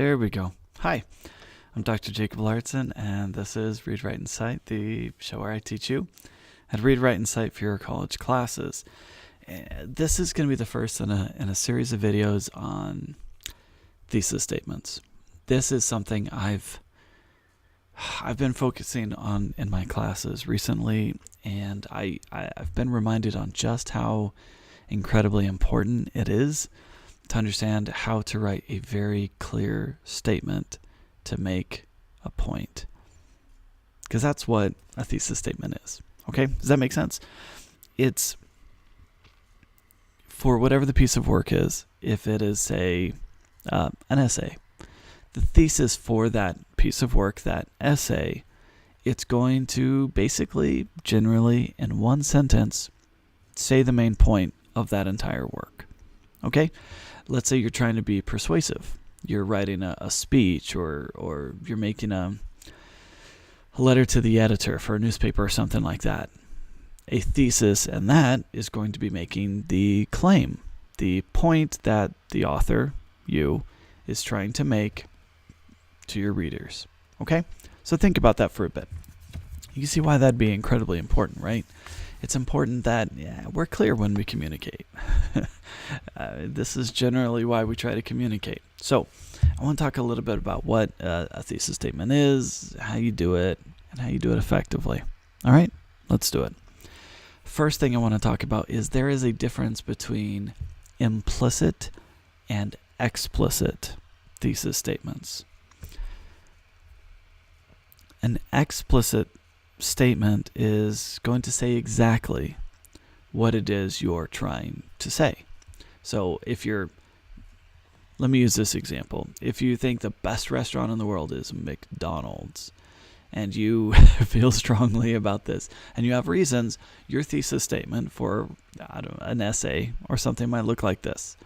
There we go. Hi, I'm Dr. Jacob Lauritzen, and this is Read, Write, and Cite, the show where I teach you how to read, write, and cite for your college classes. This is going to be the first in a series of videos on thesis statements. This is something I've been focusing on in my classes recently, and I've been reminded on just how incredibly important it is to understand how to write a very clear statement to make a point. Because that's what a thesis statement is. Okay? Does that make sense? It's for whatever the piece of work is. If it is, say, an essay, the thesis for that piece of work, that essay, it's going to basically, generally, in one sentence, say the main point of that entire work. Okay? Let's say you're trying to be persuasive. You're writing a speech, or you're making a letter to the editor for a newspaper or something like that. A thesis, and that is going to be making the claim, the point that the author, you, is trying to make to your readers. Okay? So think about that for a bit. You see why that'd be incredibly important, right? It's important that we're clear when we communicate. This is generally why we try to communicate. So I want to talk a little bit about what a thesis statement is, how you do it, and how you do it effectively. All right, let's do it. First thing I want to talk about is there is a difference between implicit and explicit thesis statements. An explicit statement is going to say exactly what it is you're trying to say. So let me use this example. If you think the best restaurant in the world is McDonald's, and you feel strongly about this, and you have reasons, your thesis statement for an essay or something might look like this.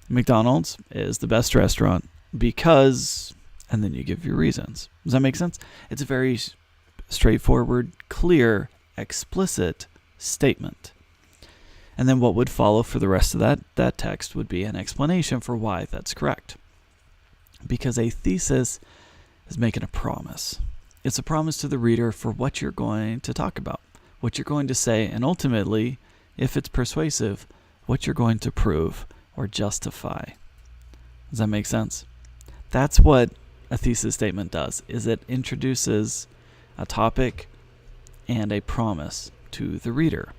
McDonald's is the best restaurant because, and then you give your reasons. Does that make sense? It's a very straightforward, clear, explicit statement. And then what would follow for the rest of that text would be an explanation for why that's correct. Because a thesis is making a promise. It's a promise to the reader for what you're going to talk about, what you're going to say, and ultimately, if it's persuasive, what you're going to prove or justify. Does that make sense? That's what a thesis statement does, is it introduces a topic and a promise to the reader.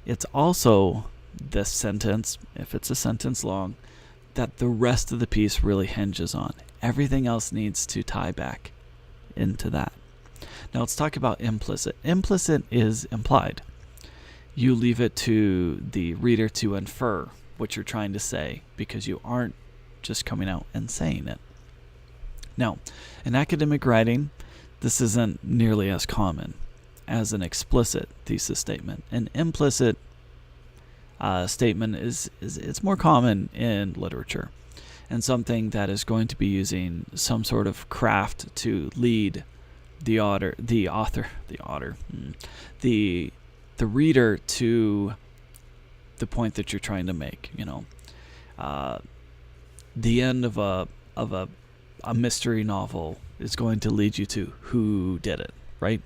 It's also this sentence, if it's a sentence long, that the rest of the piece really hinges on. Everything else needs to tie back into that. Now let's talk about implicit. Implicit is implied. You leave it to the reader to infer what you're trying to say because you aren't just coming out and saying it. Now, in academic writing, this isn't nearly as common as an explicit thesis statement. An implicit statement it's more common in literature, and something that is going to be using some sort of craft to lead the reader to the point that you're trying to make. The end of a mystery novel is going to lead you to who did it, right?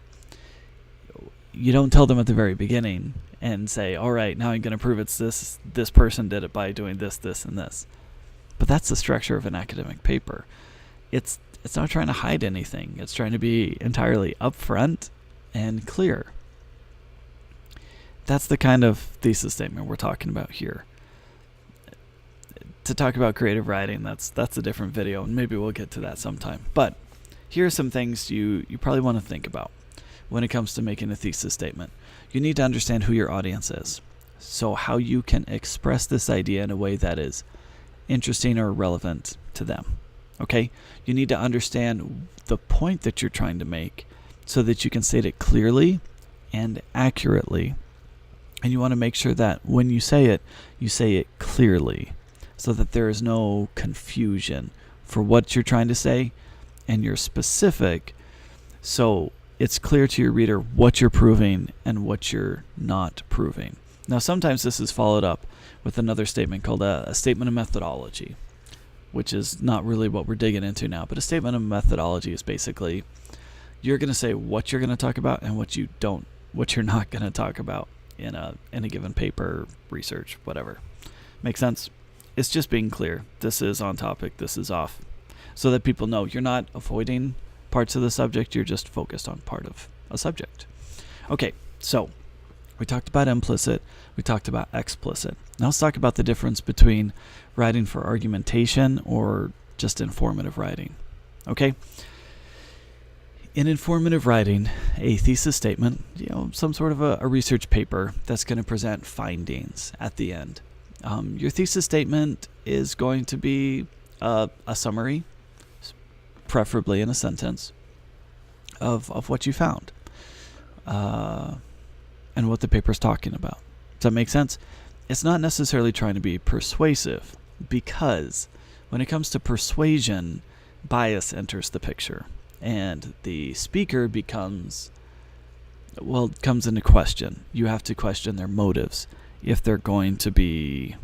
You don't tell them at the very beginning and say, all right, now I'm going to prove it's this person did it by doing this, this, and this. But that's the structure of an academic paper. It's not trying to hide anything. It's trying to be entirely upfront and clear. That's the kind of thesis statement we're talking about here. To talk about creative writing, that's a different video, and maybe we'll get to that sometime. But here are some things you probably want to think about when it comes to making a thesis statement. You need to understand who your audience is, so how you can express this idea in a way that is interesting or relevant to them. Okay? You need to understand the point that you're trying to make so that you can state it clearly and accurately. And you want to make sure that when you say it clearly, so that there is no confusion for what you're trying to say, and you're specific, so it's clear to your reader what you're proving and what you're not proving. Now, sometimes this is followed up with another statement called a statement of methodology. which is not really what we're digging into now. But a statement of methodology is basically you're going to say what you're going to talk about and what you're not going to talk about in a given paper, research, whatever. Make sense? It's just being clear. This is on topic. This is off, so that people know you're not avoiding parts of the subject. You're just focused on part of a subject. Okay, so we talked about implicit. We talked about explicit. Now let's talk about the difference between writing for argumentation or just informative writing. Okay? In informative writing, a thesis statement, some sort of a research paper that's going to present findings at the end. Your thesis statement is going to be a summary, preferably in a sentence, of what you found and what the paper is talking about. Does that make sense? It's not necessarily trying to be persuasive, because when it comes to persuasion, bias enters the picture, and the speaker comes into question. You have to question their motives if they're going to be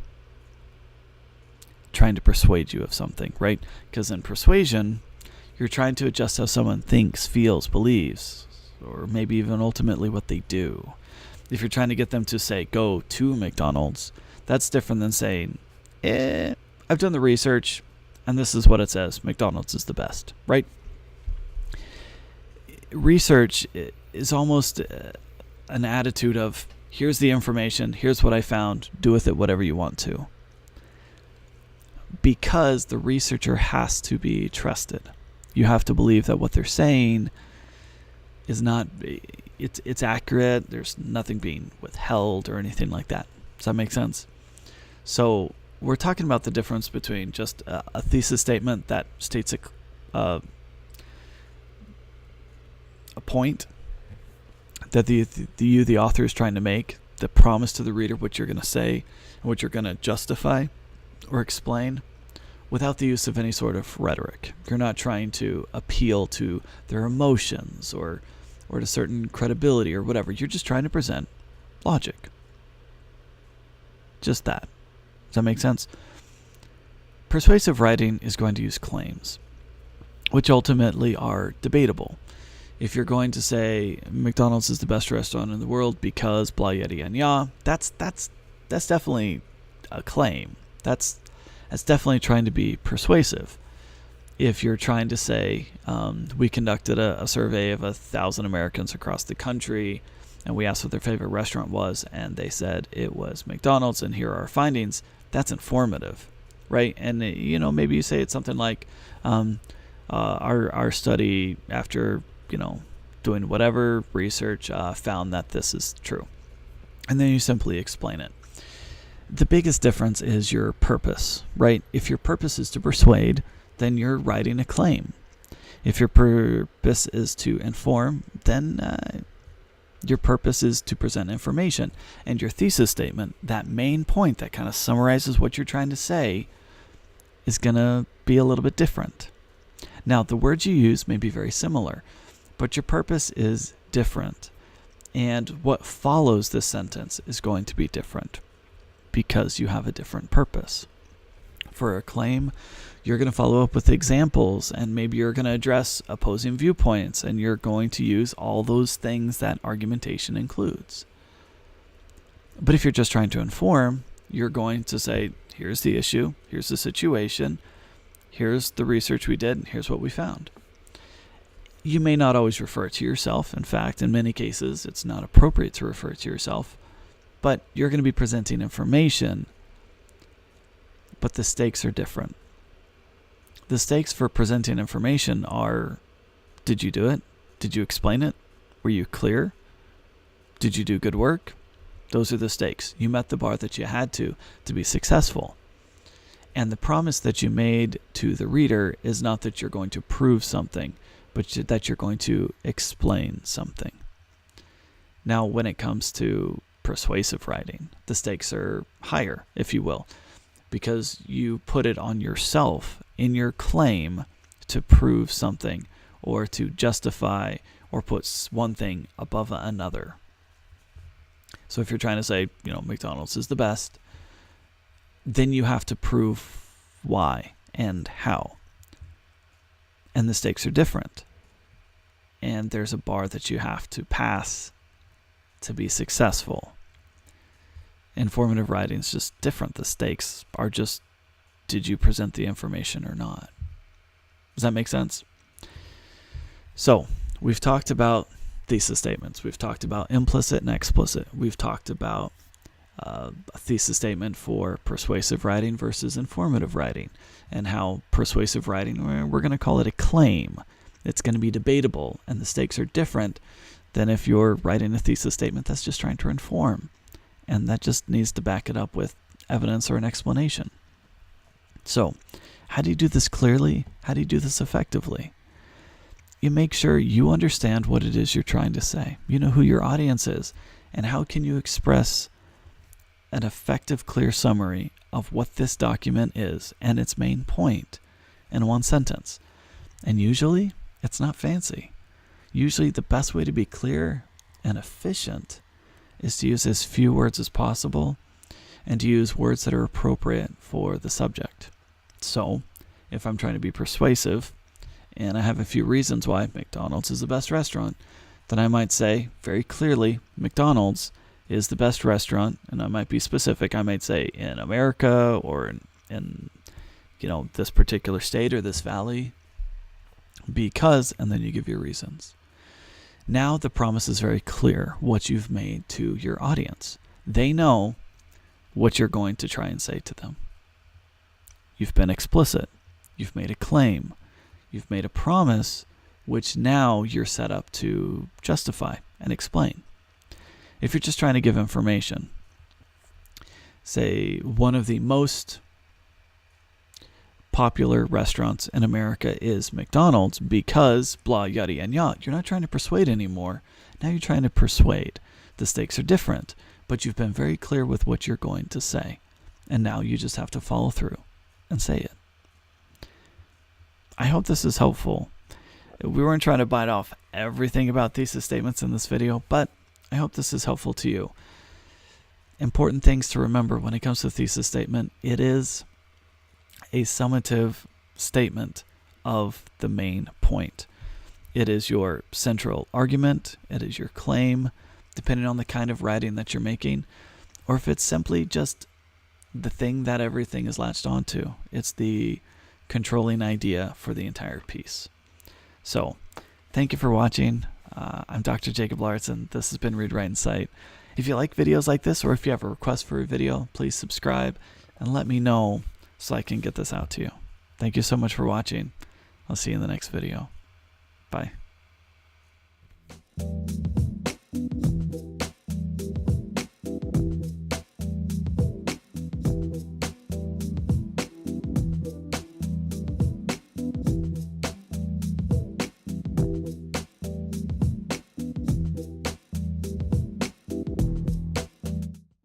trying to persuade you of something, right? Because in persuasion, you're trying to adjust how someone thinks, feels, believes, or maybe even ultimately what they do. If you're trying to get them to say, go to McDonald's, that's different than saying, I've done the research, and this is what it says. McDonald's is the best, right? Research is almost an attitude of, here's the information, here's what I found, do with it whatever you want to. Because the researcher has to be trusted. You have to believe that what they're saying is not, it's accurate, there's nothing being withheld or anything like that. Does that make sense? So we're talking about the difference between just a thesis statement that states a point that the author is trying to make, the promise to the reader, what you're going to say and what you're going to justify or explain, without the use of any sort of rhetoric. You're not trying to appeal to their emotions or to certain credibility or whatever. You're just trying to present logic. Just that. Does that make sense? Persuasive writing is going to use claims, which ultimately are debatable. If you're going to say McDonald's is the best restaurant in the world because blah yada yada yada, that's definitely a claim. That's definitely trying to be persuasive. If you're trying to say we conducted a survey of 1,000 Americans across the country, and we asked what their favorite restaurant was, and they said it was McDonald's, and here are our findings, that's informative, right? And maybe you say it's something like our study, after doing whatever research, found that this is true. And then you simply explain it. The biggest difference is your purpose, right? If your purpose is to persuade, then you're writing a claim. If your purpose is to inform, then your purpose is to present information. And your thesis statement, that main point that kind of summarizes what you're trying to say, is going to be a little bit different. Now, the words you use may be very similar, but your purpose is different. And what follows this sentence is going to be different because you have a different purpose. For a claim, you're going to follow up with examples, and maybe you're going to address opposing viewpoints, and you're going to use all those things that argumentation includes. But if you're just trying to inform, you're going to say, here's the issue, here's the situation, here's the research we did, and here's what we found. You may not always refer to yourself. In fact, in many cases, it's not appropriate to refer to yourself. But you're going to be presenting information, but the stakes are different. The stakes for presenting information are, did you do it? Did you explain it? Were you clear? Did you do good work? Those are the stakes. You met the bar that you had to be successful. And the promise that you made to the reader is not that you're going to prove something, but that you're going to explain something. Now, when it comes to persuasive writing, the stakes are higher, if you will, because you put it on yourself in your claim to prove something or to justify or put one thing above another. So if you're trying to say, McDonald's is the best, then you have to prove why. and how. And the stakes are different. And there's a bar that you have to pass to be successful. Informative writing is just different. The stakes are just, did you present the information or not? Does that make sense? So, we've talked about thesis statements. We've talked about implicit and explicit. We've talked about a thesis statement for persuasive writing versus informative writing, and how persuasive writing, we're going to call it a claim. It's going to be debatable, and the stakes are different than if you're writing a thesis statement that's just trying to inform, and that just needs to back it up with evidence or an explanation. So, how do you do this clearly? How do you do this effectively? You make sure you understand what it is you're trying to say. You know who your audience is, and how can you express an effective, clear summary of what this document is and its main point in one sentence. And usually, it's not fancy. Usually, the best way to be clear and efficient is to use as few words as possible and to use words that are appropriate for the subject. So, if I'm trying to be persuasive, and I have a few reasons why McDonald's is the best restaurant, then I might say very clearly, McDonald's is the best restaurant, and I might be specific. I might say in America, or in this particular state or this valley, because, and then you give your reasons. Now the promise is very clear what you've made to your audience. They know what you're going to try and say to them. You've been explicit. You've made a claim. You've made a promise, which now you're set up to justify and explain. If you're just trying to give information, say one of the most popular restaurants in America is McDonald's because blah, yada, and yada. You're not trying to persuade anymore. Now you're trying to persuade. The stakes are different, but you've been very clear with what you're going to say. And now you just have to follow through and say it. I hope this is helpful. We weren't trying to bite off everything about thesis statements in this video, but I hope this is helpful to you. Important things to remember when it comes to a thesis statement. It is a summative statement of the main point. It is your central argument. It is your claim, depending on the kind of writing that you're making. Or if it's simply just the thing that everything is latched onto. It's the controlling idea for the entire piece. So, thank you for watching. I'm Dr. Jacob Lauritzen. This has been Read, Write, and Cite. If you like videos like this, or if you have a request for a video, please subscribe and let me know so I can get this out to you. Thank you so much for watching. I'll see you in the next video. Bye.